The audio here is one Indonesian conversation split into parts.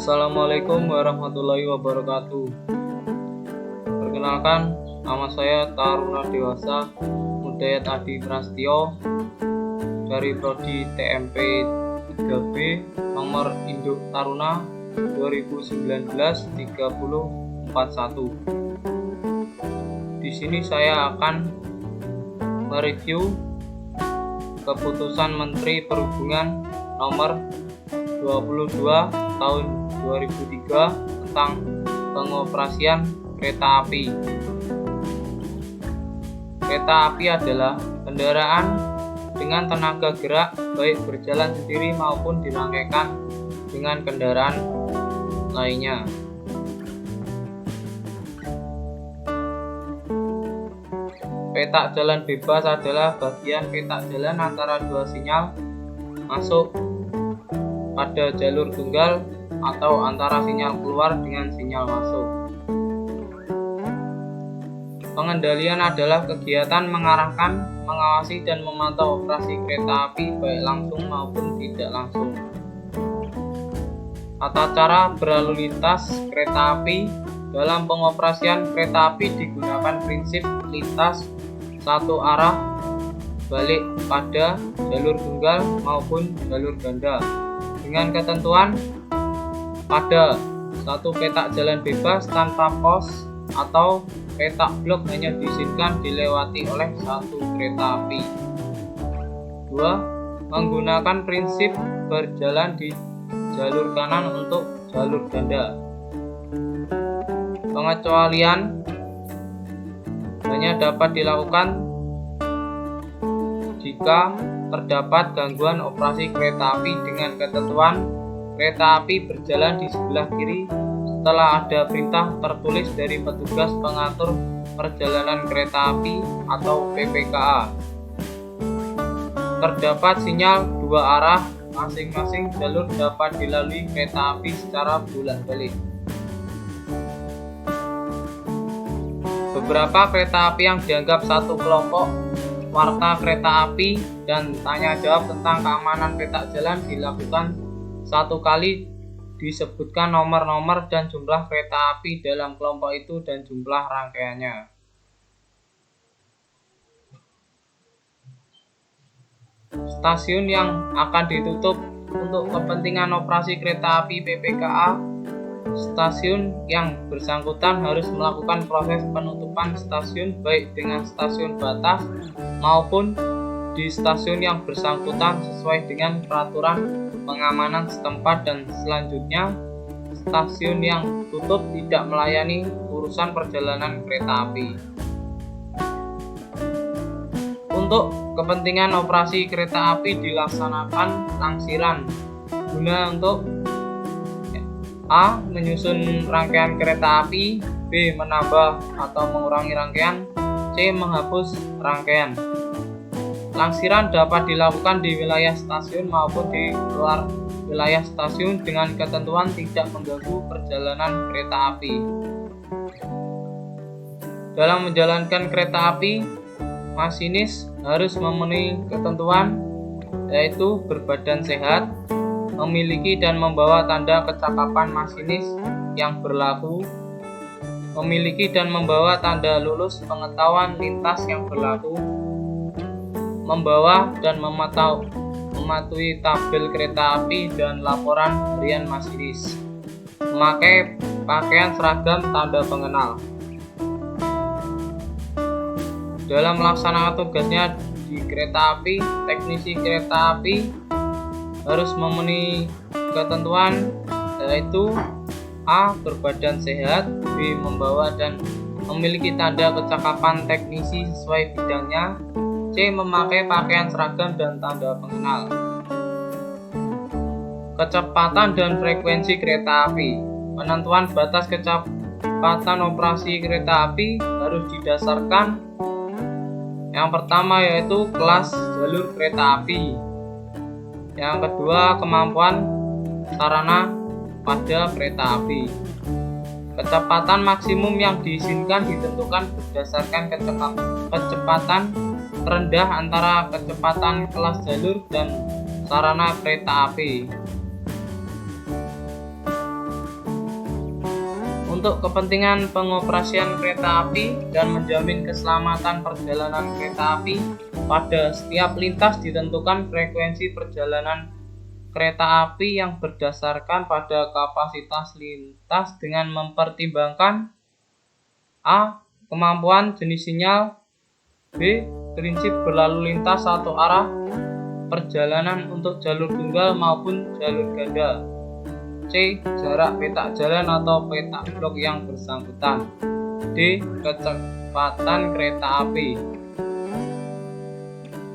Assalamualaikum warahmatullahi wabarakatuh. Perkenalkan, nama saya Taruna Dewasa Mudayat Adi Prastio dari Prodi TMP 3B nomor Induk Taruna 2019-3041. Di sini saya akan mereview keputusan Menteri Perhubungan nomor 22 tahun 2003 tentang pengoperasian kereta api. Kereta api adalah kendaraan dengan tenaga gerak baik berjalan sendiri maupun dirangkaikan dengan kendaraan lainnya. Petak jalan bebas adalah bagian petak jalan antara dua sinyal masuk pada jalur tunggal atau antara sinyal keluar dengan sinyal masuk. Pengendalian adalah kegiatan mengarahkan, mengawasi dan memantau operasi kereta api baik langsung maupun tidak langsung. Tata cara berlalu lintas kereta api. Dalam pengoperasian kereta api digunakan prinsip lintas satu arah balik pada jalur tunggal maupun jalur ganda dengan ketentuan pada satu petak jalan bebas tanpa pos atau petak blok hanya diizinkan dilewati oleh satu kereta api. 2. Menggunakan prinsip berjalan di jalur kanan untuk jalur ganda. Pengecualian hanya dapat dilakukan jika terdapat gangguan operasi kereta api dengan ketentuan kereta api berjalan di sebelah kiri setelah ada perintah tertulis dari petugas pengatur perjalanan kereta api atau PPKA. Terdapat sinyal dua arah, masing-masing jalur dapat dilalui kereta api secara bolak-balik. Beberapa kereta api yang dianggap satu kelompok warta kereta api dan tanya jawab tentang keamanan petak jalan dilakukan satu kali, disebutkan nomor-nomor dan jumlah kereta api dalam kelompok itu dan jumlah rangkaiannya. Stasiun yang akan ditutup untuk kepentingan operasi kereta api PPKA. Stasiun yang bersangkutan harus melakukan proses penutupan stasiun baik dengan stasiun batas maupun di stasiun yang bersangkutan sesuai dengan peraturan pengamanan setempat, dan selanjutnya stasiun yang tutup tidak melayani urusan perjalanan kereta api. Untuk kepentingan operasi kereta api dilaksanakan langsiran guna untuk A. Menyusun rangkaian kereta api, B. Menambah atau mengurangi rangkaian, C. Menghapus rangkaian. Langsiran dapat dilakukan di wilayah stasiun maupun di luar wilayah stasiun dengan ketentuan tidak mengganggu perjalanan kereta api. Dalam menjalankan kereta api, masinis harus memenuhi ketentuan, yaitu berbadan sehat, memiliki dan membawa tanda kecakapan masinis yang berlaku, memiliki dan membawa tanda lulus pengetahuan lintas yang berlaku, membawa dan mematuhi tabel kereta api dan laporan harian masinis, memakai pakaian seragam tanda pengenal. Dalam melaksanakan tugasnya di kereta api, teknisi kereta api harus memenuhi ketentuan, yaitu A. Berbadan sehat, B. Membawa dan memiliki tanda kecakapan teknisi sesuai bidangnya, C. Memakai pakaian seragam dan tanda pengenal. Kecepatan dan frekuensi kereta api. Penentuan batas kecepatan operasi kereta api harus didasarkan yang pertama yaitu kelas jalur kereta api. Yang kedua, kemampuan sarana pada kereta api. Kecepatan maksimum yang diizinkan ditentukan berdasarkan kecepatan terendah antara kecepatan kelas jalur dan sarana kereta api. untuk kepentingan pengoperasian kereta api dan menjamin keselamatan perjalanan kereta api, pada setiap lintas ditentukan frekuensi perjalanan kereta api yang berdasarkan pada kapasitas lintas dengan mempertimbangkan A. Kemampuan jenis sinyal, B. Prinsip berlalu lintas satu arah perjalanan untuk jalur tunggal maupun jalur ganda, C. Jarak petak jalan atau petak blok yang bersangkutan, D. Kecepatan kereta api.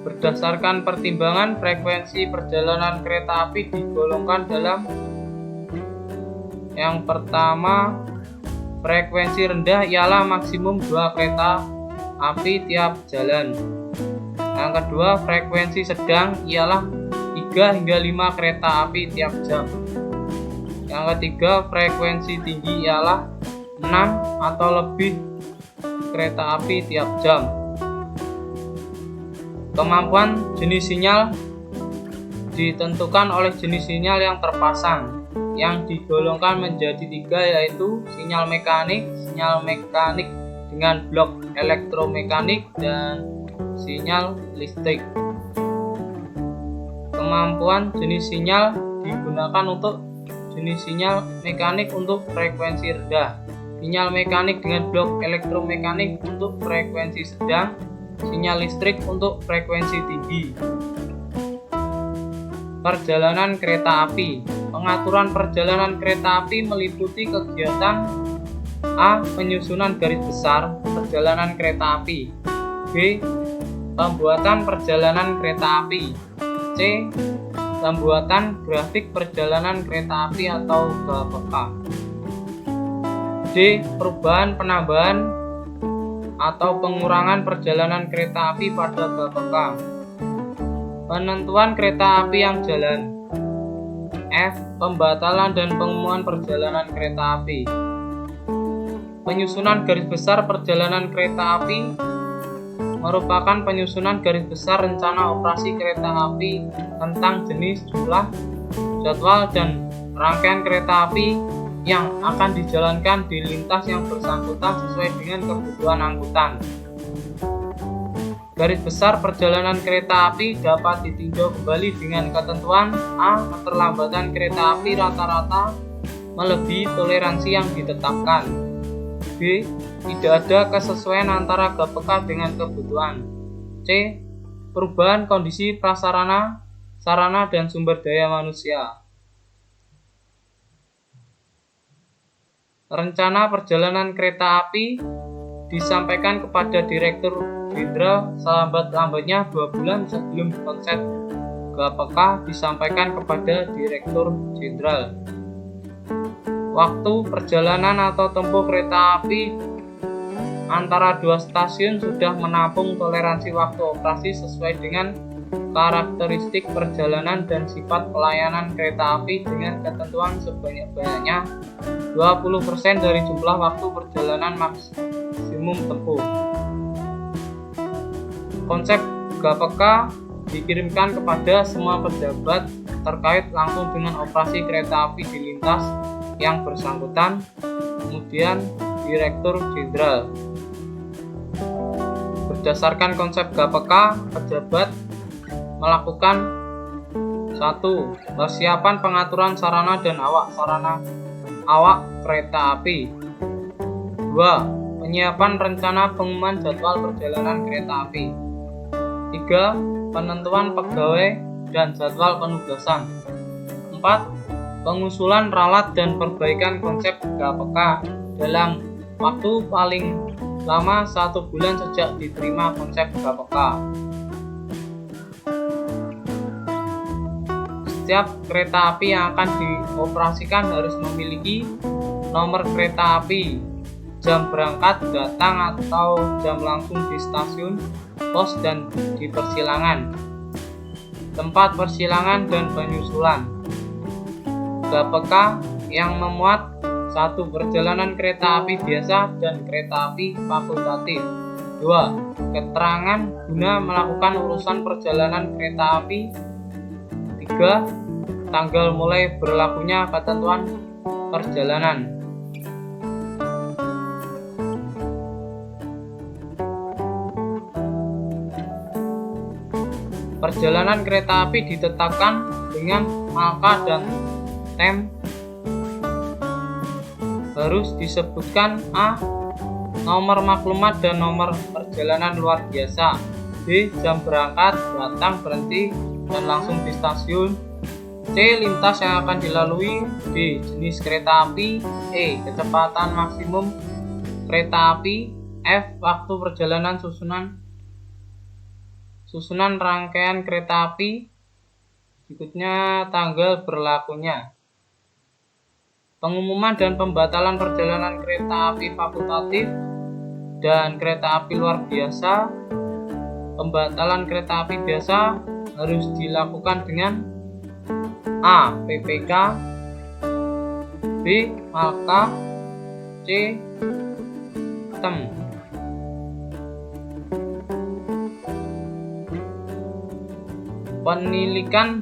Berdasarkan pertimbangan, frekuensi perjalanan kereta api digolongkan dalam: yang pertama, frekuensi rendah ialah maksimum 2 kereta api tiap jalan. Yang kedua, frekuensi sedang ialah 3 hingga 5 kereta api tiap jam. Yang ketiga, frekuensi tinggi ialah 6 atau lebih kereta api tiap jam. Kemampuan jenis sinyal ditentukan oleh jenis sinyal yang terpasang, yang digolongkan menjadi 3, yaitu sinyal mekanik dengan blok elektromekanik, dan sinyal listrik. Kemampuan jenis sinyal digunakan untuk jenis sinyal mekanik untuk frekuensi rendah, sinyal mekanik dengan blok elektromekanik untuk frekuensi sedang, sinyal listrik untuk frekuensi tinggi. Perjalanan kereta api. Pengaturan perjalanan kereta api meliputi kegiatan: A. Penyusunan garis besar perjalanan kereta api, B. Pembuatan perjalanan kereta api, C. Pembuatan grafik perjalanan kereta api atau GPK, D. Perubahan, penambahan, atau pengurangan perjalanan kereta api pada GPK. Penentuan kereta api yang jalan. F. Pembatalan dan pengumuman perjalanan kereta api. Penyusunan garis besar perjalanan kereta api merupakan penyusunan garis besar rencana operasi kereta api tentang jenis, jumlah, jadwal, dan rangkaian kereta api yang akan dijalankan di lintas yang bersangkutan sesuai dengan kebutuhan angkutan. Garis besar perjalanan kereta api dapat ditinjau kembali dengan ketentuan: A. Keterlambatan kereta api rata-rata melebihi toleransi yang ditetapkan, B. Tidak ada kesesuaian antara GPK dengan kebutuhan, C. Perubahan kondisi prasarana, sarana, dan sumber daya manusia. Rencana perjalanan kereta api disampaikan kepada Direktur Jenderal selambat-lambatnya 2 bulan sebelum konsep GPK disampaikan kepada Direktur Jenderal. Waktu perjalanan atau tempuh kereta api antara 2 stasiun sudah menampung toleransi waktu operasi sesuai dengan karakteristik perjalanan dan sifat pelayanan kereta api dengan ketentuan sebanyak-banyaknya 20% dari jumlah waktu perjalanan maksimum tempuh. Konsep GPK dikirimkan kepada semua pejabat terkait langsung dengan operasi kereta api di lintas yang bersangkutan, kemudian Direktur Jenderal. Berdasarkan konsep GPK, pejabat melakukan 1. Persiapan pengaturan sarana dan awak kereta api. 2. Penyiapan rencana pengumuman jadwal perjalanan kereta api. 3. Penentuan pegawai dan jadwal penugasan. 4. Pengusulan ralat dan perbaikan konsep GPK dalam waktu paling lama 1 bulan sejak diterima konsep GPK. Setiap kereta api yang akan dioperasikan harus memiliki nomor kereta api, jam berangkat, datang, atau jam langsung di stasiun, pos, dan di persilangan, tempat persilangan, dan penyusulan. GPK yang memuat 1. Perjalanan kereta api biasa dan kereta api fakultatif. 2. Keterangan guna melakukan urusan perjalanan kereta api. 3. Tanggal mulai berlakunya ketentuan perjalanan. perjalanan kereta api ditetapkan dengan marka dan tem harus disebutkan: A. Nomor maklumat dan nomor perjalanan luar biasa. B. Jam berangkat, datang, berhenti, dan langsung di stasiun. C. Lintas yang akan dilalui. D. Jenis kereta api. E. Kecepatan maksimum kereta api. F. Waktu perjalanan susunan rangkaian kereta api. Berikutnya tanggal berlakunya. Pengumuman dan pembatalan perjalanan kereta api fakultatif dan kereta api luar biasa. Pembatalan kereta api biasa harus dilakukan dengan: A. PPK, B. Malka, C. TEM. Penilikan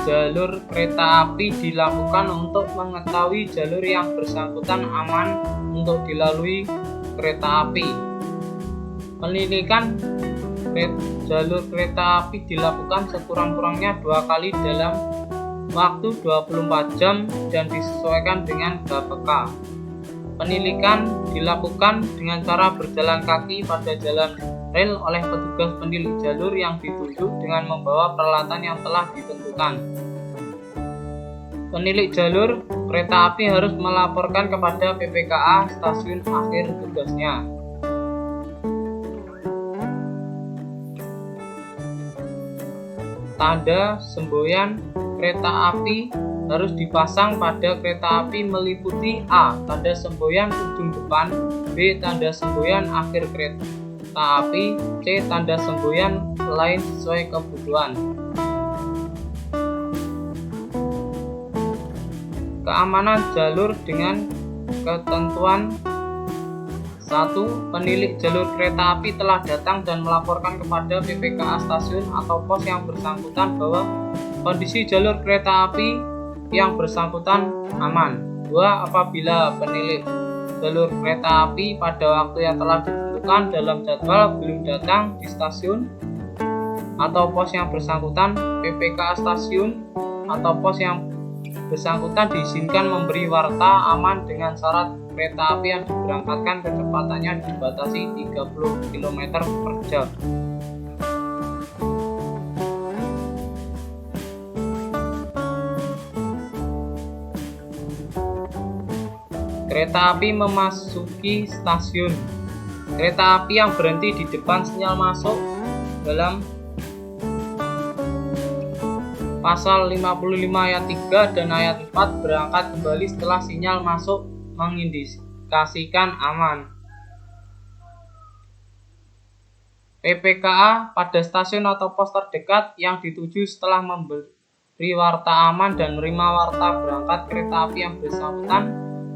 jalur kereta api dilakukan untuk mengetahui jalur yang bersangkutan aman untuk dilalui kereta api. Penilikan jalur kereta api dilakukan sekurang-kurangnya 2 kali dalam waktu 24 jam dan disesuaikan dengan BPK. Penilikan dilakukan dengan cara berjalan kaki pada jalan rel oleh petugas penilik jalur yang ditunjuk dengan membawa peralatan yang telah ditentukan. Penilik jalur kereta api harus melaporkan kepada PPKA stasiun akhir tugasnya. Tanda semboyan kereta api harus dipasang pada kereta api meliputi: A. Tanda semboyan ujung depan, B. Tanda semboyan akhir kereta api, C. Tanda semboyan lain sesuai kebutuhan. Keamanan jalur dengan ketentuan: 1. Penilik jalur kereta api telah datang dan melaporkan kepada PPKA stasiun atau pos yang bersangkutan bahwa kondisi jalur kereta api yang bersangkutan aman. 2. Apabila penilik jalur kereta api pada waktu yang telah ditentukan dalam jadwal belum datang di stasiun atau pos yang bersangkutan, PPKA stasiun atau pos yang bersangkutan diizinkan memberi warta aman dengan syarat kereta api yang diberangkatkan kecepatannya dibatasi 30 km per jam. Kereta api memasuki stasiun. Kereta api yang berhenti di depan sinyal masuk dalam Pasal 55 ayat 3 dan ayat 4 berangkat kembali setelah sinyal masuk mengindikasikan aman. PPKA pada stasiun atau pos terdekat yang dituju setelah memberi warta aman dan menerima warta berangkat kereta api yang bersangkutan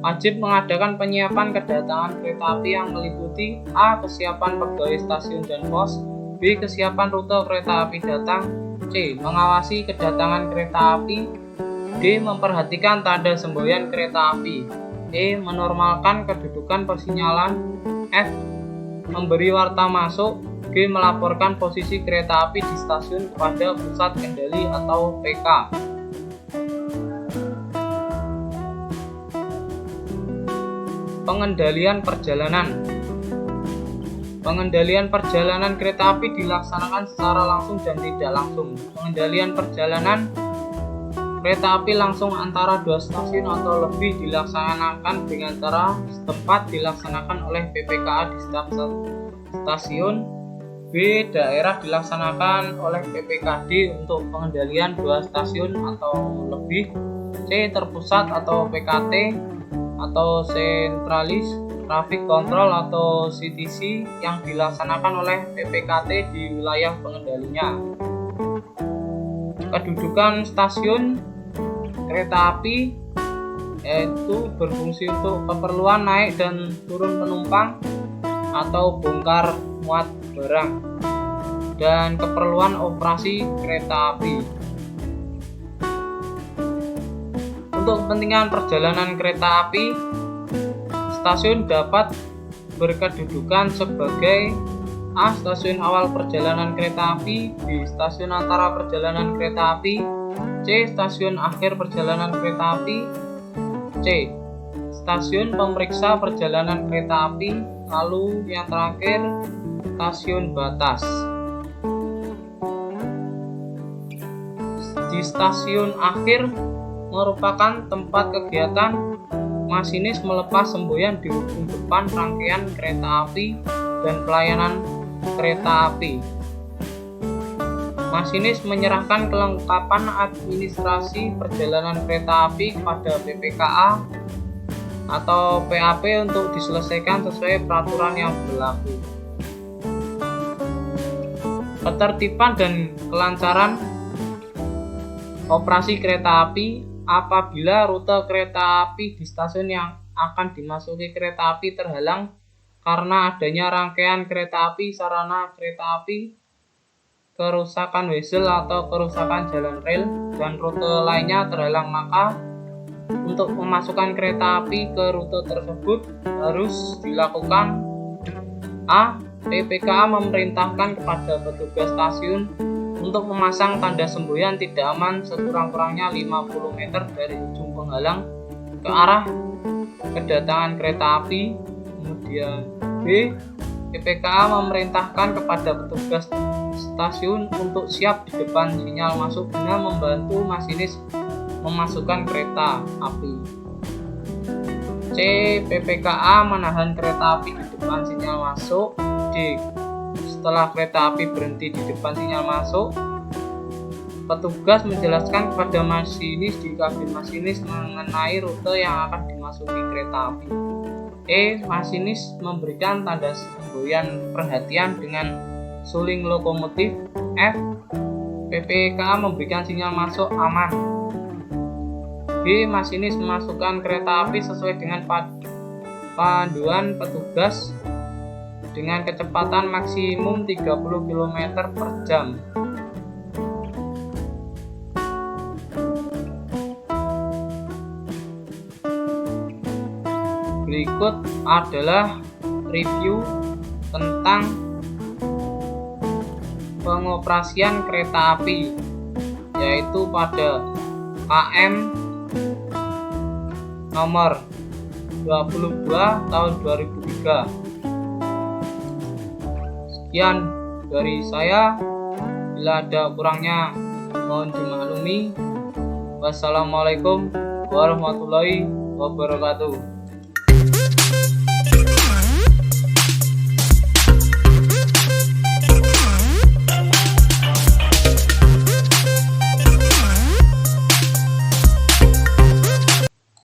wajib mengadakan penyiapan kedatangan kereta api yang meliputi: A. Kesiapan pegawai stasiun dan pos, B. Kesiapan rute kereta api datang, C. Mengawasi kedatangan kereta api, D. Memperhatikan tanda semboyan kereta api, E. Menormalkan kedudukan persinyalan, F. Memberi warta masuk, G. Melaporkan posisi kereta api di stasiun kepada pusat kendali atau PK. Pengendalian perjalanan. Pengendalian perjalanan kereta api dilaksanakan secara langsung dan tidak langsung. Pengendalian perjalanan kereta api langsung antara 2 stasiun atau lebih dilaksanakan dengan cara setempat dilaksanakan oleh PPKA di setiap stasiun. B. Daerah dilaksanakan oleh PPKD untuk pengendalian 2 stasiun atau lebih. C. Terpusat atau PKT atau sentralis traffic control atau CTC yang dilaksanakan oleh PPKT di wilayah pengendalinya. Kedudukan stasiun kereta api yaitu berfungsi untuk keperluan naik dan turun penumpang atau bongkar muat barang dan keperluan operasi kereta api. Untuk kepentingan perjalanan kereta api, stasiun dapat berkedudukan sebagai A. Stasiun awal perjalanan kereta api. B. Stasiun antara perjalanan kereta api. C. Stasiun akhir perjalanan kereta api. C. Stasiun pemeriksa perjalanan kereta api. Lalu yang terakhir, stasiun batas. Di stasiun akhir merupakan tempat kegiatan masinis melepas semboyan di ujung depan rangkaian kereta api dan pelayanan kereta api. Masinis menyerahkan kelengkapan administrasi perjalanan kereta api kepada PPKA atau PAP untuk diselesaikan sesuai peraturan yang berlaku. Ketertiban dan kelancaran operasi kereta api. Apabila rute kereta api di stasiun yang akan dimasuki kereta api terhalang karena adanya rangkaian kereta api, sarana kereta api, kerusakan wesel atau kerusakan jalan rel, dan rute lainnya terhalang, maka untuk memasukkan kereta api ke rute tersebut harus dilakukan: A. PPKA memerintahkan kepada petugas stasiun untuk memasang tanda semboyan tidak aman sekurang-kurangnya 50 meter dari ujung penghalang ke arah kedatangan kereta api. Kemudian B. PPKA memerintahkan kepada petugas stasiun untuk siap di depan sinyal masuk guna membantu masinis memasukkan kereta api. C. PPKA menahan kereta api di depan sinyal masuk. D. Setelah kereta api berhenti di depan sinyal masuk, petugas menjelaskan kepada masinis di kabin masinis mengenai rute yang akan dimasuki kereta api. E. Masinis memberikan tanda semboyan perhatian dengan suling lokomotif. F. PPKA memberikan sinyal masuk aman. G. Masinis memasukkan kereta api sesuai dengan panduan petugas dengan kecepatan maksimum 30 km per jam. Berikut adalah review tentang pengoperasian kereta api, yaitu pada KM nomor 22 tahun 2003. Sekian dari saya, bila ada kurangnya mohon dimaklumi. Wassalamualaikum warahmatullahi wabarakatuh.